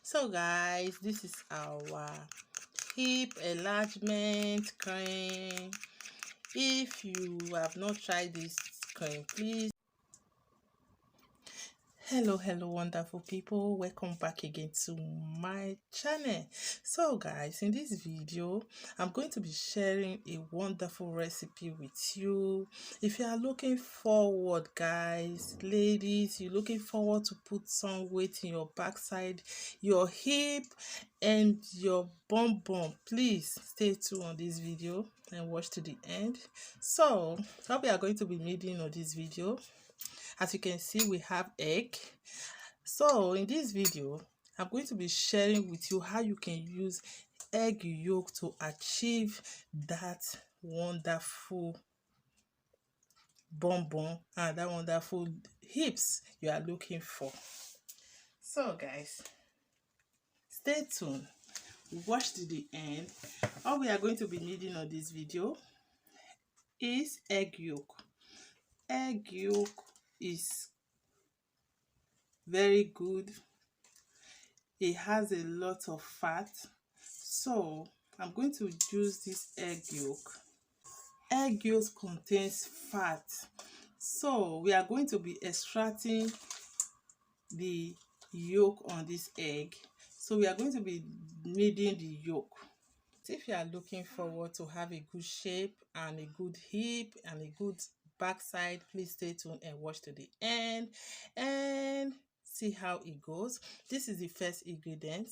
So guys, this is our hip enlargement cream. If you have not tried this cream, please. Hello wonderful people, welcome back again to my channel. So guys, in this video I'm going to be sharing a wonderful recipe with you. If you are looking forward, guys, ladies, you're looking forward to put some weight in your backside, your hip and your bum, please stay tuned on this video and watch to the end. So what we are going to be needing on this video, as you can see, we have egg. So in this video I'm going to be sharing with you how you can use egg yolk to achieve that wonderful bum and that wonderful hips you are looking for. So guys, stay tuned, watch to the end. All we are going to be needing on this video is egg yolk. Egg yolk is very good. It has a lot of fat, so I'm going to use this egg yolk. Egg yolk contains fat, so we are going to be extracting the yolk on this egg. So we are going to be kneading the yolk. If you are looking forward to have a good shape and a good hip and a good backside, please stay tuned and watch to the end and see how it goes. This is the first ingredient,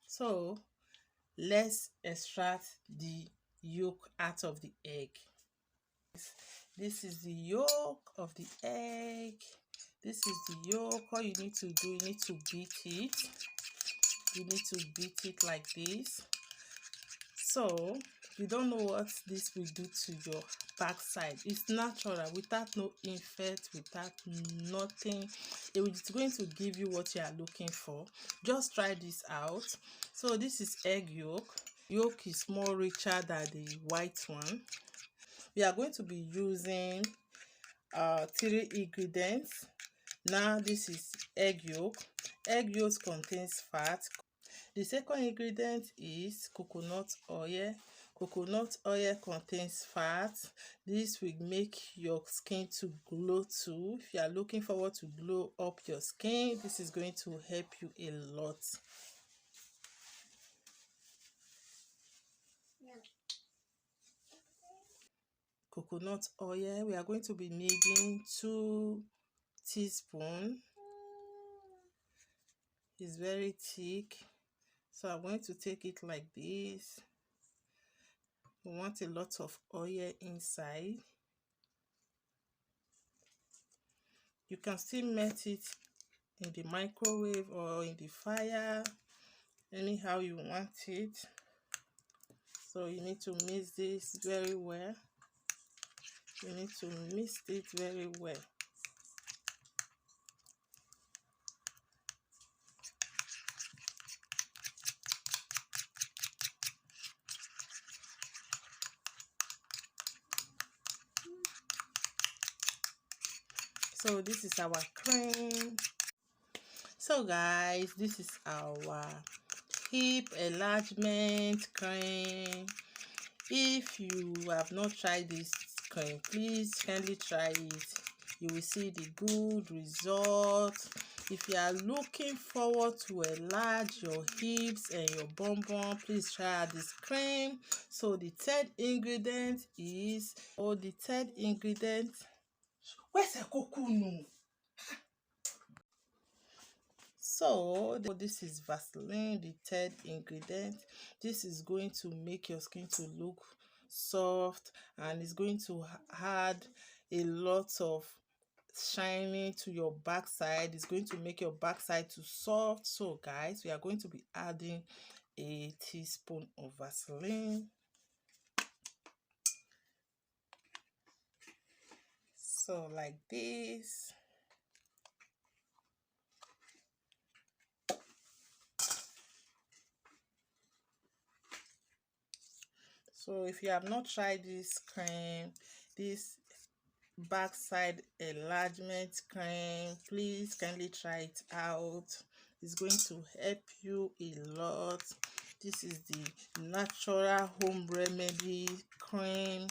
so let's extract the yolk out of the egg. This is the yolk of the egg. This is the yolk. All you need to do, you need to beat it. You need to beat it like this. So you don't know what this will do to your backside. It's natural, without no effect, without nothing. It's going to give you what you are looking for. Just try this out. So this is egg yolk. Yolk is more richer than the white one. We are going to be using 3 ingredients. Now this is egg yolk. Egg yolk contains fat. The second ingredient is coconut oil. Coconut oil contains fat. This will make your skin to glow too. If you are looking forward to glow up your skin, this is going to help you a lot. Coconut oil, we are going to be needing 2 teaspoons. It's very thick, so I'm going to take it like this. We want a lot of oil inside. You can still melt it in the microwave or in the fire, anyhow you want it. So you need to mix this very well. You need to mix it very well. So this is our cream. So guys, this is our hip enlargement cream. If you have not tried this cream, please kindly try it. You will see the good result. If you are looking forward to enlarge your hips and your bum, please try out this cream. So the third ingredient is, where's the coconut? So this is Vaseline, the third ingredient. This is going to make your skin to look soft, and it's going to add a lot of shining to your backside. It's going to make your backside to soft. So guys, we are going to be adding a teaspoon of Vaseline. So like this. So if you have not tried this cream, this backside enlargement cream, please kindly try it out. It's going to help you a lot. This is the natural home remedy cream,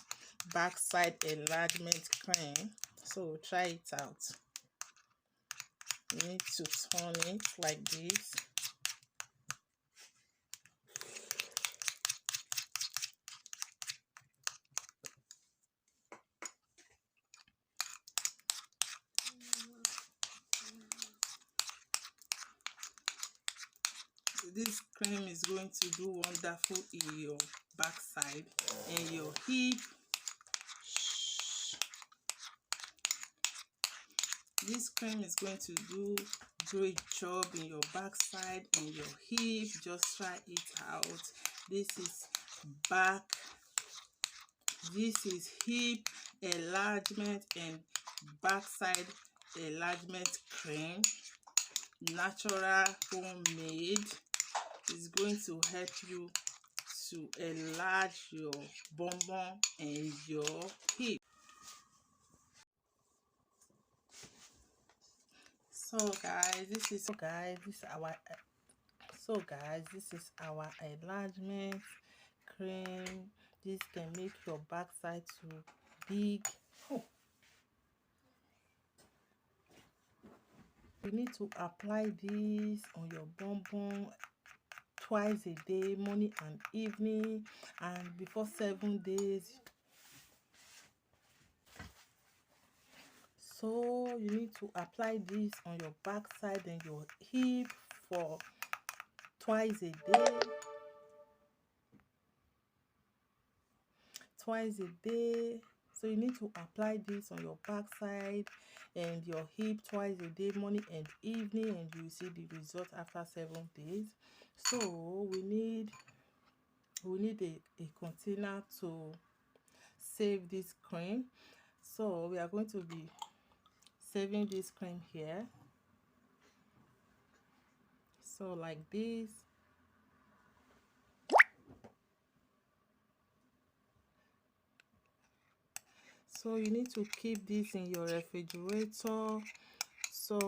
backside enlargement cream. So try it out. You need to turn it like this. This cream is going to do wonderful in your backside and your hip. This cream is going to do great job in your backside and your hip. Just try it out. This is back, this is hip enlargement and backside enlargement cream, natural, homemade. Is going to help you to enlarge your bum bum and your hip. So guys, this is our enlargement cream. This can make your backside too big. You need to apply this on your bum bum twice a day, morning and evening, and before 7 days. So you need to apply this on your backside and your hip for twice a day. So you need to apply this on your backside and your hip twice a day, morning and evening, and you will see the result after 7 days. So we need a container to save this cream. So we are going to be saving this cream here. So like this. So you need to keep this in your refrigerator. So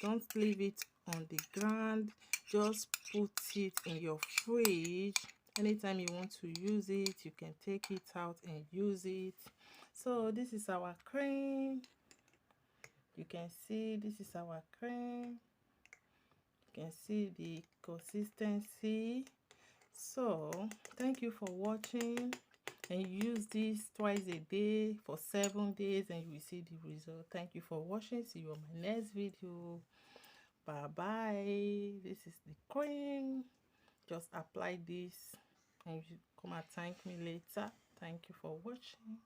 don't leave it on the ground. Just put it in your fridge. Anytime you want to use it, you can take it out and use it. So this is our cream. You can see this is our cream. You can see the consistency. So thank you for watching, and use this twice a day for 7 days and you will see the result. Thank you for watching. See you on my next video. Bye bye. This is the cream. Just apply this and you come and thank me later. Thank you for watching.